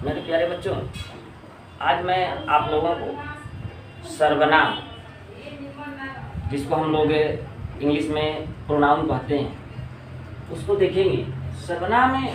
मेरे प्यारे बच्चों, आज मैं आप लोगों को सर्वनाम, जिसको हम लोग इंग्लिश में प्रोनाउन कहते हैं, उसको देखेंगे। सर्वनाम में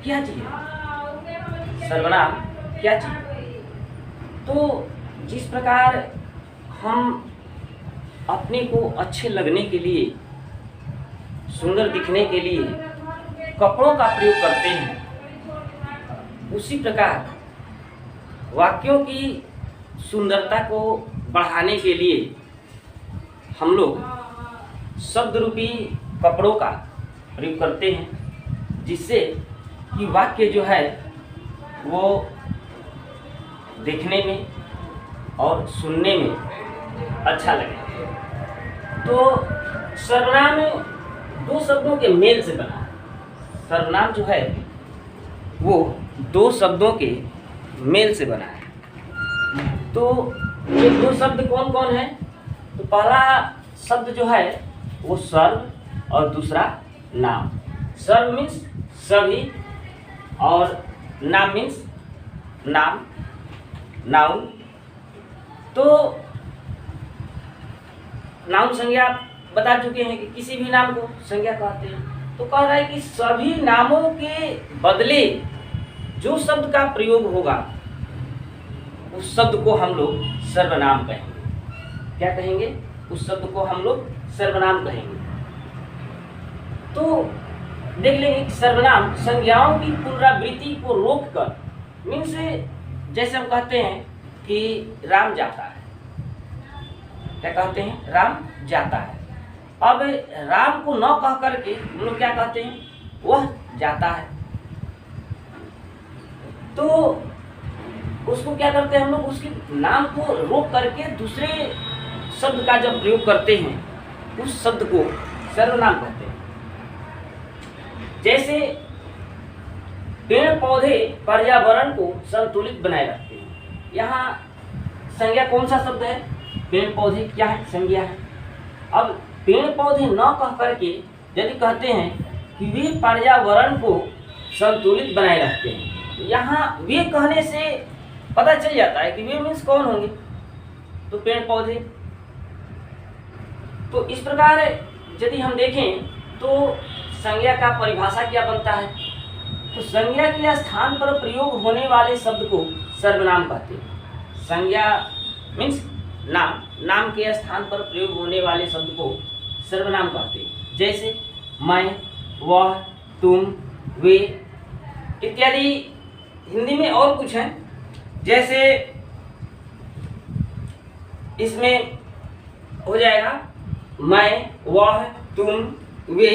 क्या चीज़ है? सर्वनाम क्या चीज़ है? तो जिस प्रकार हम अपने को अच्छे लगने के लिए, सुंदर दिखने के लिए कपड़ों का प्रयोग करते हैं, उसी प्रकार वाक्यों की सुंदरता को बढ़ाने के लिए हम लोग शब्द रूपी कपड़ों का प्रयोग करते हैं, जिससे कि वाक्य जो है वो देखने में और सुनने में अच्छा लगे। तो सर्वनाम दो शब्दों के मेल से बना है। सर्वनाम जो है वो दो शब्दों के मेल से बना है। तो ये दो शब्द कौन कौन है? तो पहला शब्द जो है वो सर्व और दूसरा नाम। सर्व मीन्स सभी और नाम मीन्स नाम, नाउन। तो नाउन संज्ञा बता चुके हैं कि किसी भी नाम को संज्ञा कहते हैं। तो कह रहा है कि सभी नामों के बदले जो शब्द का प्रयोग होगा उस शब्द को हम लोग सर्वनाम कहेंगे। क्या कहेंगे? उस शब्द को हम लोग सर्वनाम कहेंगे। तो देख लेंगे कि सर्वनाम संज्ञाओं की पुनरावृत्ति को रोककर, मीन्स जैसे हम कहते हैं कि राम जाता है। क्या कहते हैं? राम जाता है। अब राम को न कह करके हम लोग क्या कहते हैं? वह जाता है। तो उसको क्या करते हैं हम लोग? उसके नाम को रोक करके दूसरे शब्द का जब प्रयोग करते हैं उस शब्द को सर्वनाम कहते हैं। जैसे पेड़ पौधे पर्यावरण को संतुलित बनाए रखते हैं। यहाँ संज्ञा कौन सा शब्द है? पेड़ पौधे क्या है? संज्ञा है। अब पेड़ पौधे न कह करके यदि कहते हैं कि वे पर्यावरण को संतुलित बनाए रखते हैं, यहाँ वे कहने से पता चल जाता है कि वे मीन्स कौन होंगे? तो पेड़ पौधे। तो इस प्रकार यदि हम देखें तो संज्ञा का परिभाषा क्या बनता है? तो संज्ञा के स्थान पर प्रयोग होने वाले शब्द को सर्वनाम कहते हैं। संज्ञा मीन्स नाम, नाम के स्थान पर प्रयोग होने वाले शब्द को सर्वनाम कहते हैं। जैसे मैं, वह, तुम, वे इत्यादि। हिंदी में और कुछ है, जैसे इसमें हो जाएगा मैं, वह, तुम, वे,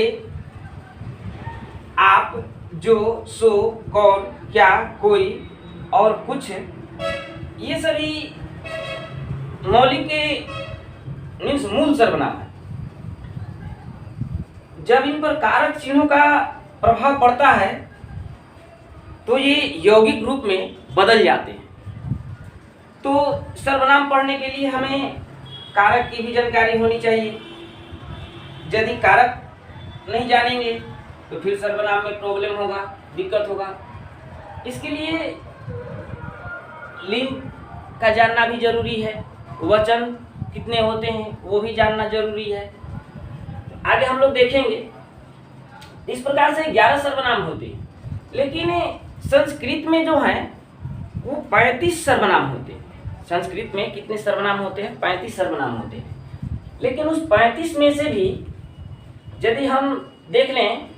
आप, जो, सो, कौन, क्या, कोई और कुछ। ये सभी मौलिक मीन्स मूल सर्वनाम है। जब इन पर कारक चिन्हों का प्रभाव पड़ता है तो ये यौगिक रूप में बदल जाते हैं। तो सर्वनाम पढ़ने के लिए हमें कारक की भी जानकारी होनी चाहिए। यदि कारक नहीं जानेंगे तो फिर सर्वनाम में प्रॉब्लम होगा, दिक्कत होगा। इसके लिए लिंग का जानना भी जरूरी है, वचन कितने होते हैं वो भी जानना जरूरी है। आगे हम लोग देखेंगे। इस प्रकार से 11 सर्वनाम होते हैं, लेकिन संस्कृत में जो है वो 35 सर्वनाम होते हैं। संस्कृत में कितने सर्वनाम होते हैं? 35 सर्वनाम होते हैं। लेकिन उस 35 में से भी यदि हम देख लें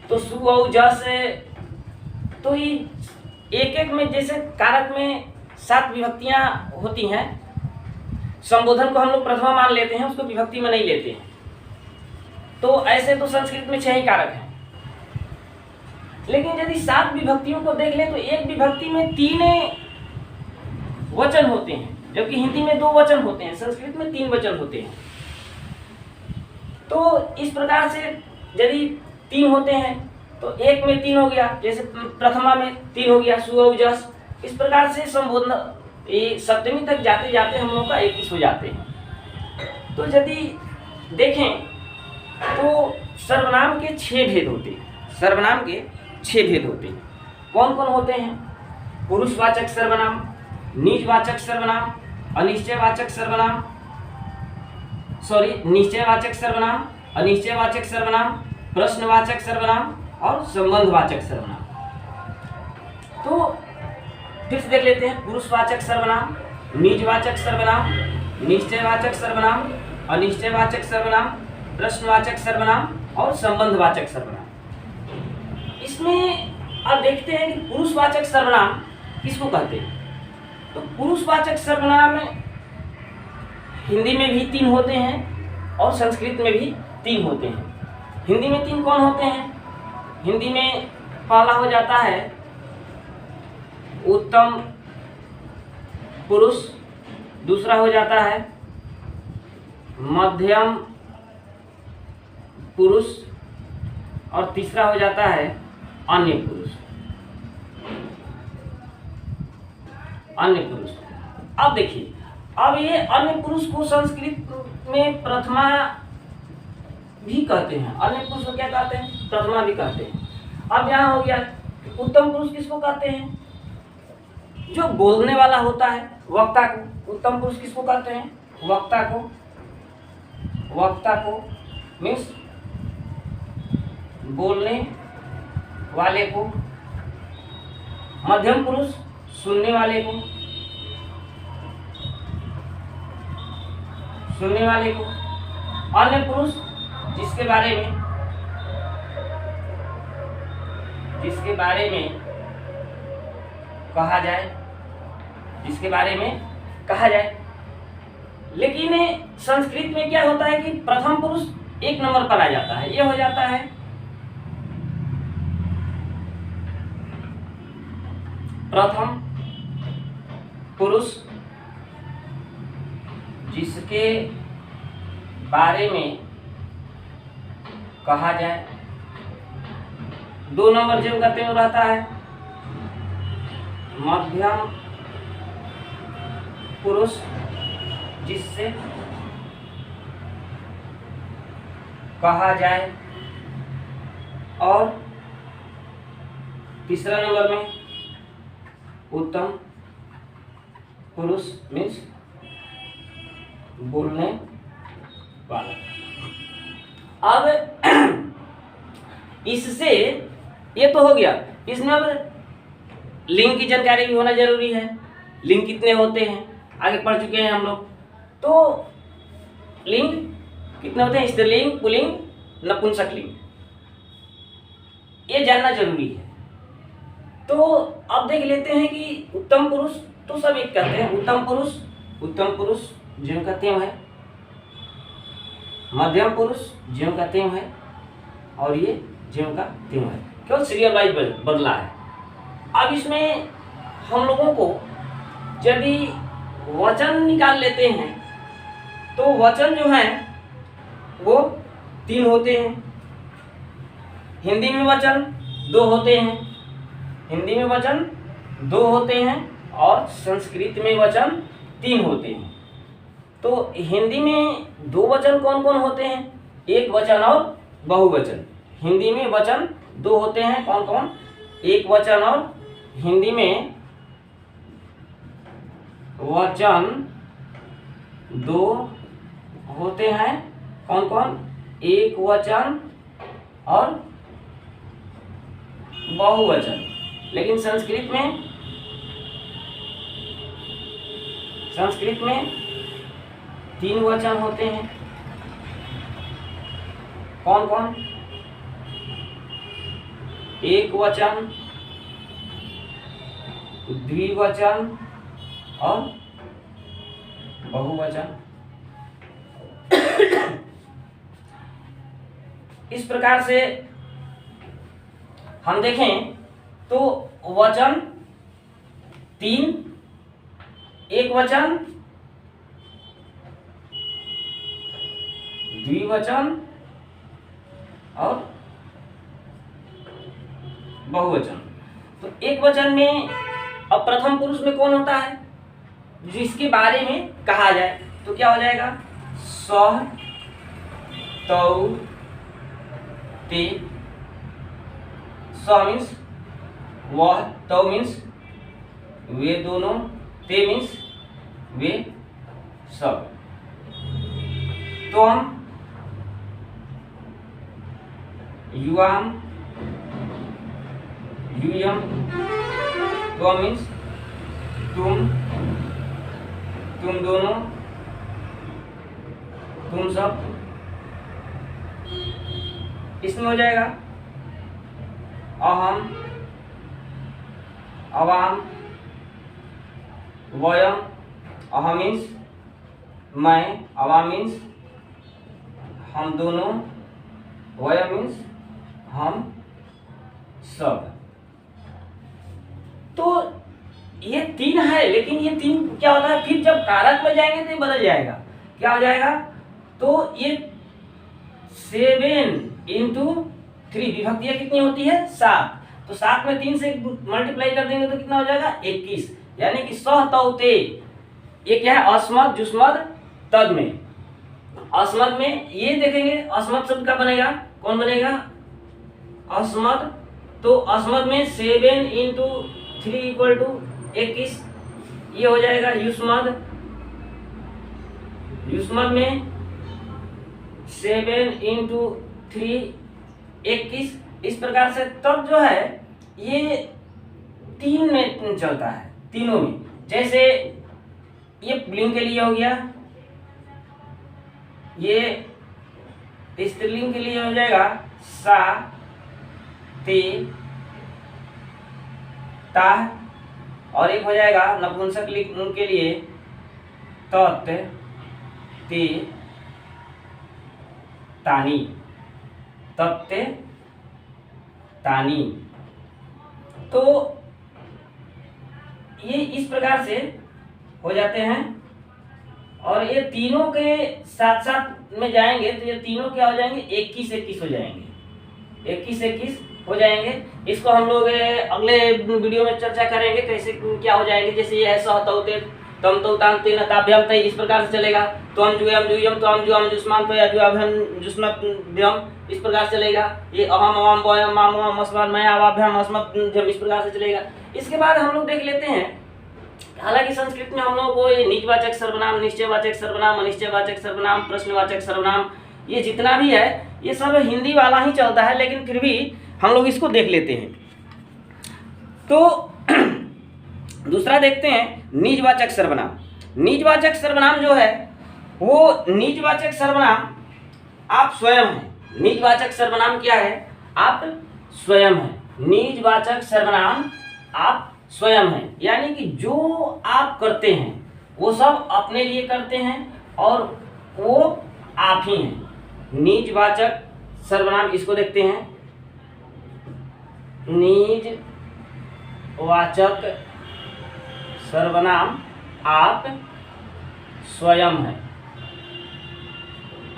तो सु औ ज से तो ये एक एक में, जैसे कारक में 7 विभक्तियां होती हैं। संबोधन को हम लोग प्रथमा मान लेते हैं, उसको विभक्ति में नहीं लेते हैं। तो ऐसे तो संस्कृत में 6 ही कारक हैं। लेकिन यदि 7 विभक्तियों को देख लें तो एक विभक्ति में 3 वचन होते हैं, जबकि हिंदी में 2 वचन होते हैं, संस्कृत में 3 वचन होते हैं। तो इस प्रकार से यदि 3 होते हैं तो एक में 3 हो गया, जैसे प्रथमा में 3 हो गया, सु औ जस। इस प्रकार से संबोधन ये सप्तमी तक जाते जाते हम लोग का 21 हो जाते हैं। तो यदि देखें तो सर्वनाम के 6 भेद होते हैं। सर्वनाम के 6 भेद होते हैं। कौन कौन होते हैं? पुरुषवाचक सर्वनाम, निजवाचक सर्वनाम, अनिश्चयवाचक सर्वनाम, निश्चयवाचक सर्वनाम, अनिश्चयवाचक सर्वनाम, प्रश्नवाचक सर्वनाम और संबंधवाचक सर्वनाम। तो फिर से देख लेते हैं। पुरुषवाचक सर्वनाम, निजवाचक सर्वनाम, निश्चयवाचक सर्वनाम, अनिश्चयवाचक सर्वनाम, प्रश्नवाचक सर्वनाम और संबंधवाचक सर्वनाम। इसमें अब देखते हैं कि पुरुषवाचक सर्वनाम किसको कहते हैं। तो पुरुषवाचक सर्वनाम हिंदी में भी 3 होते हैं और संस्कृत में भी 3 होते हैं। हिंदी में 3 कौन होते हैं? हिंदी में पहला हो जाता है उत्तम पुरुष, दूसरा हो जाता है मध्यम पुरुष और तीसरा हो जाता है अन्य पुरुष। अन्य पुरुष। अब देखिए, अब ये अन्य पुरुष को संस्कृत में प्रथमा भी कहते हैं। अन्य पुरुष को क्या कहते हैं? प्रथमा भी कहते हैं। अब यहाँ हो गया उत्तम पुरुष किसको कहते हैं? जो बोलने वाला होता है, वक्ता को। उत्तम पुरुष किसको कहते हैं? वक्ता को। वक्ता को मीन्स बोलने वाले को। मध्यम पुरुष सुनने वाले को। सुनने वाले को। अन्य पुरुष जिसके बारे में कहा जाए, जिसके बारे में कहा जाए। लेकिन संस्कृत में क्या होता है कि प्रथम पुरुष 1 नंबर पर आ जाता है। यह हो जाता है प्रथम पुरुष जिसके बारे में कहा जाए। 2 नंबर जो कहते हैं रहता है मध्यम पुरुष जिससे कहा जाए। और तीसरा नंबर में उत्तम पुरुष मीन्स बोलने वाला। अब इससे ये तो हो गया। इसमें अब लिंग की जानकारी भी होना जरूरी है। लिंग कितने होते हैं आगे पढ़ चुके हैं हम लोग। तो लिंग कितने होते हैं? स्त्रीलिंग, पुल्लिंग, नपुंसकलिंग, ये जानना जरूरी है। तो अब देख लेते हैं कि उत्तम पुरुष तो सब एक कहते हैं। उत्तम पुरुष ज्यों का त्यों है। मध्यम पुरुष ज्यों का त्यों है और ये ज्यों का त्यों है। केवल सीरियल वाइज बदला है। अब इसमें हम लोगों को यदि वचन निकाल लेते हैं तो वचन जो है वो 3 होते हैं। हिंदी में वचन 2 होते हैं। हिंदी में वचन 2 होते हैं और संस्कृत में वचन 3 होते हैं। तो हिंदी में 2 वचन कौन कौन होते हैं? एक वचन और बहुवचन। हिंदी में वचन 2 होते हैं। कौन कौन? एक वचन और हिंदी में वचन 2 होते हैं। कौन कौन? एक वचन और बहुवचन। लेकिन संस्कृत में 3 वचन होते हैं। कौन कौन? एक वचन, द्विवचन और बहुवचन। इस प्रकार से हम देखें तो वचन 3, एक वचन, द्विवचन और बहुवचन। तो एक वचन में अब प्रथम पुरुष में कौन होता है? जिसके बारे में कहा जाए। तो क्या हो जाएगा? सः, तौ, ते। सः मीन्स वह, तौ मीन्स वे दोनों, ते मीन्स वे सब। त्वम, युवाम, यूयम, त्वम मीन्स तुम, तुम दोनों, तुम सब। इसमें हो जाएगा अहम, अवाम, वयम। अहम मीन्स मैं, अवाम मीन्स हम दोनों, वयम मीन्स हम सब। तो ये तीन है, लेकिन ये तीन क्या होता है, फिर जब कारक में जाएंगे तो ये बदल जाएगा। क्या हो जाएगा, तो ये 7 इंटू 3, विभक्तियां कितनी होती है 7, तो 7 में 3 से मल्टीप्लाई कर देंगे तो कितना हो जाएगा 21, यानी कि सह तौते। ये क्या है, अस्मद, जुस्मद, तद में। अस्मद में ये देखेंगे, अस्मद शब्द का बनेगा, कौन बनेगा, अस्मद। तो अस्मद में 7 इंटू 3 इक्वल टू 21, ये हो जाएगा युष्मद। युष्मद में 7 इंटू 3 21। इस प्रकार से तब जो है ये 3 में चलता है, तीनों में। जैसे ये पुल्लिंग के लिए हो गया, ये स्त्रीलिंग के लिए हो जाएगा सा, ते, ता, और एक हो जाएगा नपुंसक लिंग के लिए तत्, ते, तानी, तत्ते, तानी। तो ये इस प्रकार से हो जाते हैं, और ये तीनों के साथ साथ में जाएंगे तो ये तीनों क्या हो जाएंगे, 21 हो जाएंगे, 21 हो जाएंगे। इसको हम लोग अगले वीडियो में चर्चा करेंगे कैसे क्या हो जाएंगे। जैसे ये है सह तौते, तम तो ताम तेन ताभ्यम तय, इस प्रकार से चलेगा। तो हम जुयम जुयम, तो हम जुअम जुस्मान, तो या जुआभ्यम जुस्मभ्यम, इस प्रकार से चलेगा। ये अहम अवाम वयम माम वम अस्मद मैं अवाभ्यम अस्मभ्यम, इस प्रकार से चलेगा। इसके बाद हम लोग देख लेते हैं, हालांकि संस्कृत में हम लोग को ये निजवाचक सर्वनाम, निश्चयवाचक सर्वनाम, अनिश्चयवाचक सर्वनाम, प्रश्नवाचक सर्वनाम, ये जितना भी है ये सब हिंदी वाला ही चलता है, लेकिन फिर भी हम लोग इसको देख लेते हैं। तो दूसरा देखते हैं निजवाचक सर्वनाम। निजवाचक सर्वनाम जो है वो निजवाचक सर्वनाम आप स्वयं हैं। निजवाचक सर्वनाम क्या है, आप स्वयं हैं। निजवाचक सर्वनाम आप स्वयं हैं, यानी कि जो आप करते हैं वो सब अपने लिए करते हैं और वो आप ही हैं। निजवाचक सर्वनाम, इसको देखते हैं, निजवाचक सर्वनाम आप स्वयं हैं,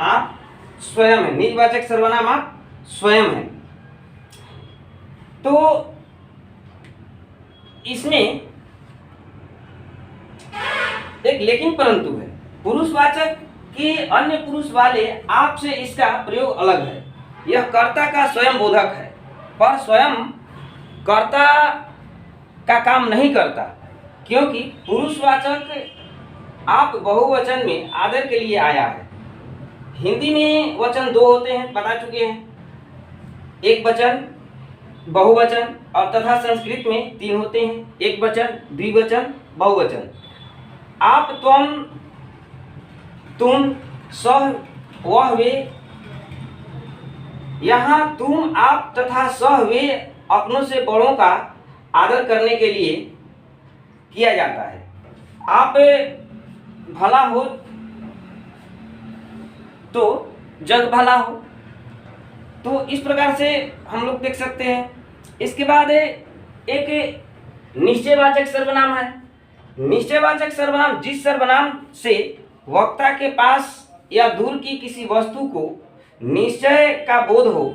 आप स्वयं हैं। निजवाचक सर्वनाम आप स्वयं हैं। तो इसमें एक लेकिन परंतु है, पुरुषवाचक के अन्य पुरुष वाले आप से इसका प्रयोग अलग है। यह कर्ता का स्वयं बोधक है, पर स्वयं कर्ता का काम नहीं करता, क्योंकि पुरुषवाचक आप बहुवचन में आदर के लिए आया है। हिंदी में वचन 2 होते हैं, बता चुके हैं, एक वचन, बहुवचन, और तथा संस्कृत में 3 होते हैं, एक वचन, द्विवचन, बहुवचन। आप, तुम, तुम, सह, वह, वे। यहाँ तुम, आप तथा सह, वे अपनों से बड़ों का आदर करने के लिए किया जाता है। आप भला हो तो जग भला हो। तो इस प्रकार से हम लोग देख सकते हैं। इसके बाद एक निश्चयवाचक सर्वनाम है। निश्चयवाचक सर्वनाम जिस सर्वनाम से वक्ता के पास या दूर की किसी वस्तु को निश्चय का बोध हो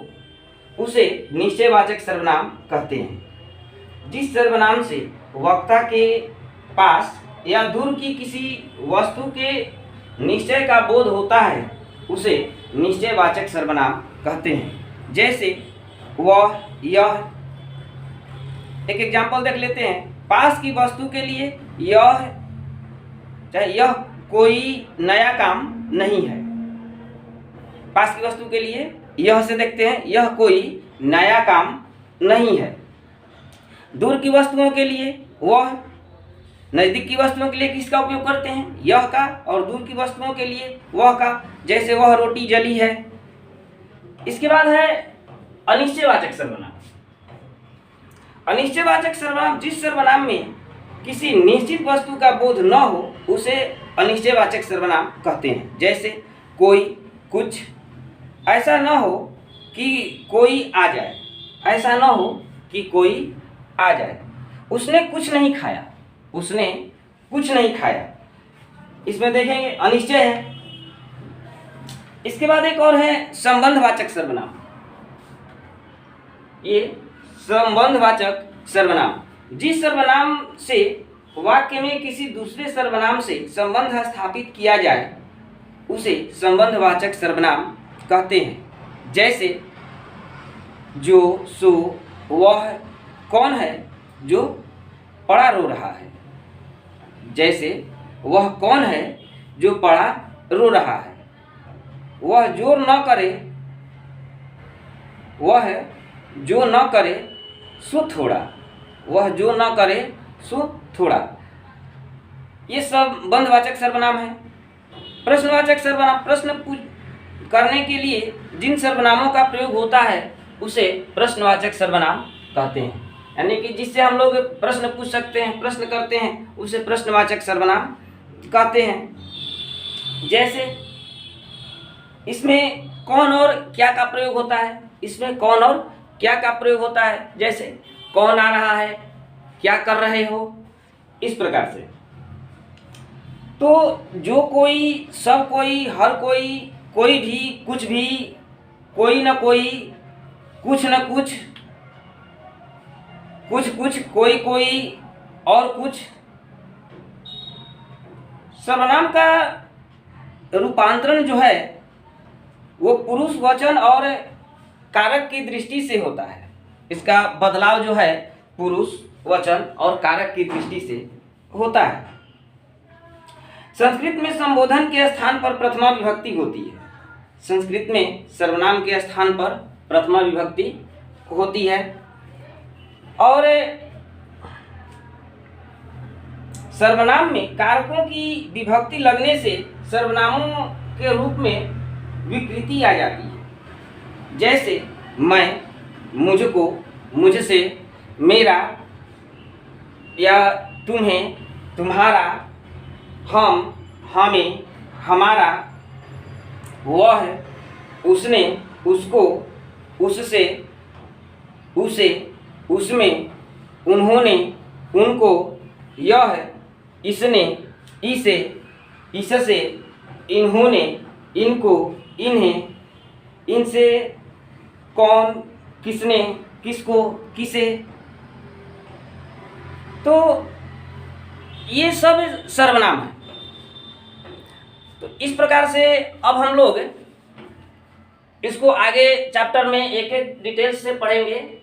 उसे निश्चयवाचक सर्वनाम कहते हैं। जिस सर्वनाम से वक्ता के पास या दूर की किसी वस्तु के निश्चय का बोध होता है उसे निश्चयवाचक सर्वनाम कहते हैं। जैसे वह, यह। एक एग्जाम्पल देख लेते हैं। पास की वस्तु के लिए यह कोई नया काम नहीं है। पास की वस्तु के लिए यह से देखते हैं, यह कोई नया काम नहीं है। दूर की वस्तुओं के लिए वह, नज़दीक की वस्तुओं के लिए किसका उपयोग करते हैं? यह का, और दूर की वस्तुओं के लिए वह का, जैसे वह रोटी जली है। इसके बाद है अनिश्चयवाचक सर्वनाम। अनिश्चयवाचक सर्वनाम जिस सर्वनाम में किसी निश्चित वस्तु का बोध न हो उसे अनिश्चयवाचक सर्वनाम कहते हैं। जैसे कोई, कुछ। ऐसा न हो कि कोई आ जाए, ऐसा न हो कि कोई आ जाए। उसने कुछ नहीं खाया, उसने कुछ नहीं खाया। इसमें देखेंगे अनिश्चय है। इसके बाद एक और है संबंधवाचक सर्वनाम। ये संबंधवाचक सर्वनाम, जिस सर्वनाम से वाक्य में किसी दूसरे सर्वनाम से संबंध स्थापित किया जाए उसे संबंधवाचक सर्वनाम कहते हैं। जैसे जो, सो, वह, कौन है जो पड़ा रो रहा है। जैसे वह कौन है जो पड़ा रो रहा है। वह जोर न करे, वह जो न करे सो थोड़ा, वह जो न करे सो थोड़ा। ये सब संबंधवाचक सर्वनाम है। प्रश्नवाचक सर्वनाम, प्रश्न करने के लिए जिन सर्वनामों का प्रयोग होता है उसे प्रश्नवाचक सर्वनाम कहते हैं। यानी कि जिससे हम लोग प्रश्न पूछ सकते हैं, प्रश्न करते हैं, उसे प्रश्नवाचक सर्वनाम कहते हैं। जैसे इसमें कौन और क्या का प्रयोग होता है, इसमें कौन और क्या का प्रयोग होता है। जैसे कौन आ रहा है, क्या कर रहे हो, इस प्रकार से। तो जो कोई, सब कोई, हर कोई, कोई भी, कुछ भी, कोई न कोई, कुछ न कुछ, कुछ कुछ, कोई कोई, और कुछ, सर्वनाम का रूपांतरण जो है वो पुरुष वचन और कारक की दृष्टि से होता है। इसका बदलाव जो है पुरुष वचन और कारक की दृष्टि से होता है। संस्कृत में संबोधन के स्थान पर प्रथमा विभक्ति होती है। संस्कृत में सर्वनाम के स्थान पर प्रथमा विभक्ति होती है। और सर्वनाम में कारकों की विभक्ति लगने से सर्वनामों के रूप में विकृति आ जाती है। जैसे मैं, मुझको, मुझसे, मेरा, या तुम्हें, तुम्हारा, हम, हमें, हमारा, वह, उसने, उसको, उससे, उसे, उसमें, उन्होंने, उनको, यह, इसने, इसे, इससे, इन्होंने, इनको, इन्हें, इनसे, कौन, किसने, किसको, किसे। तो ये सब सर्वनाम है। तो इस प्रकार से अब हम लोग इसको आगे चैप्टर में एक एक डिटेल से पढ़ेंगे।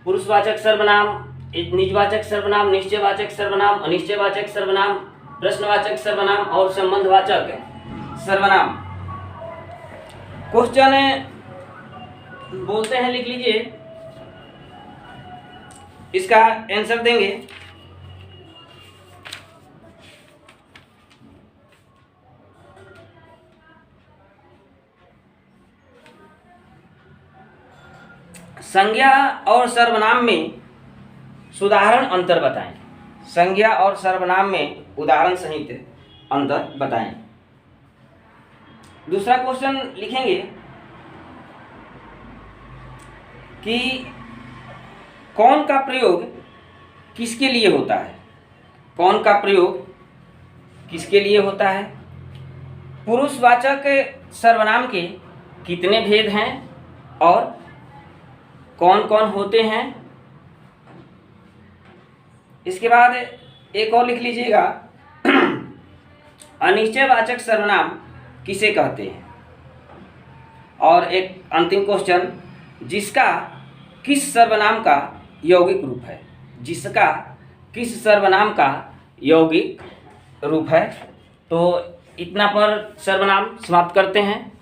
पुरुषवाचक सर्वनाम, निजवाचक सर्वनाम, निश्चयवाचक सर्वनाम, अनिश्चयवाचक सर्वनाम, प्रश्नवाचक सर्वनाम और संबंधवाचक सर्वनाम। क्वेश्चन बोलते हैं, लिख लीजिए, इसका आंसर देंगे। संज्ञा और सर्वनाम में सुधारण अंतर बताएं। संज्ञा और सर्वनाम में उदाहरण सहित अंतर बताएं। दूसरा क्वेश्चन लिखेंगे कि कौन का प्रयोग किसके लिए होता है। कौन का प्रयोग किसके लिए होता है। पुरुषवाचक सर्वनाम के कितने भेद हैं और कौन कौन होते हैं। इसके बाद एक और लिख लीजिएगा, अनिश्चयवाचक सर्वनाम किसे कहते हैं। और एक अंतिम क्वेश्चन, जिसका किस सर्वनाम का यौगिक रूप है। जिसका किस सर्वनाम का यौगिक रूप है। तो इतना पर सर्वनाम समाप्त करते हैं।